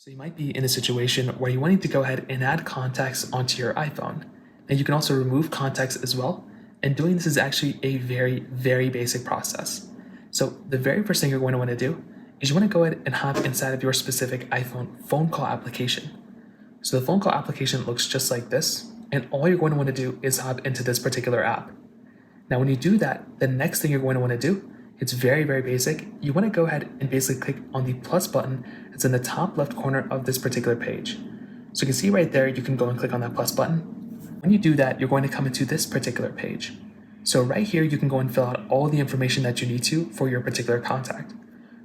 So you might be in a situation where you wanting to go ahead and add contacts onto your iPhone. And you can also remove contacts as well. And doing this is actually a very, very basic process. So the very first thing you're going to want to do is you want to go ahead and hop inside of your specific iPhone phone call application. So the phone call application looks just like this. And all you're going to want to do is hop into this particular app. Now, when you do that, the next thing you're going to want to do, it's very, very basic. You want to go ahead and basically click on the plus button that's in the top left corner of this particular page. So you can see right there, you can go and click on that plus button. When you do that, you're going to come into this particular page. So right here, you can go and fill out all the information that you need to for your particular contact.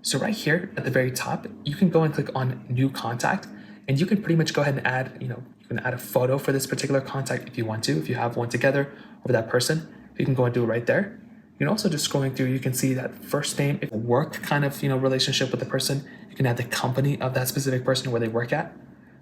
So right here at the very top, you can go and click on new contact, and you can pretty much go ahead and add, you can add a photo for this particular contact if you want to, if you have one together over that person. You can go and do it right there. You can also just scrolling through, you can see that first name, if work kind of, relationship with the person, you can add the company of that specific person where they work at.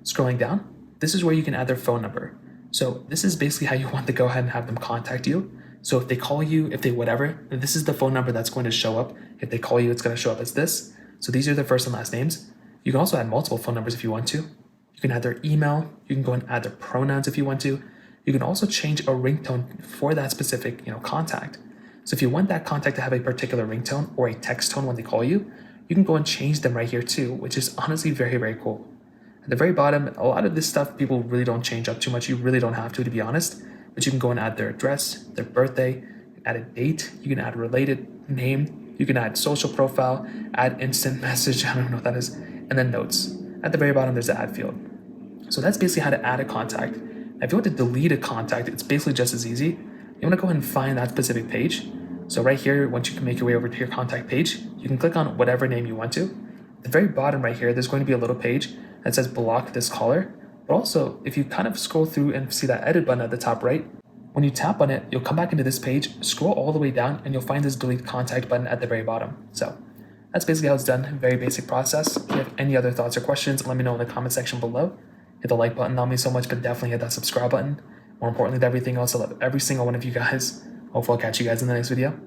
Scrolling down, this is where you can add their phone number. So this is basically how you want to go ahead and have them contact you. So if they call you, if they whatever, this is the phone number that's going to show up. If they call you, it's going to show up as this. So these are their first and last names. You can also add multiple phone numbers if you want to. You can add their email. You can go and add their pronouns if you want to. You can also change a ringtone for that specific, contact. So if you want that contact to have a particular ringtone or a text tone when they call you, you can go and change them right here too, which is honestly very, very cool. At the very bottom, a lot of this stuff people really don't change up too much. You really don't have to be honest, but you can go and add their address, their birthday, add a date, you can add a related name, you can add social profile, add instant message, I don't know what that is, and then notes. At the very bottom, there's the add field. So that's basically how to add a contact. Now, if you want to delete a contact, it's basically just as easy. You want to go ahead and find that specific page. So right here, once you can make your way over to your contact page, you can click on whatever name you want to. At the very bottom right here, there's going to be a little page that says block this caller. But also, if you kind of scroll through and see that edit button at the top right, when you tap on it, you'll come back into this page, scroll all the way down, and you'll find this delete contact button at the very bottom. So that's basically how it's done. Very basic process. If you have any other thoughts or questions, let me know in the comment section below. Hit the like button, not me so much, but definitely hit that subscribe button. More importantly than everything else, I love every single one of you guys. Hopefully I'll catch you guys in the next video.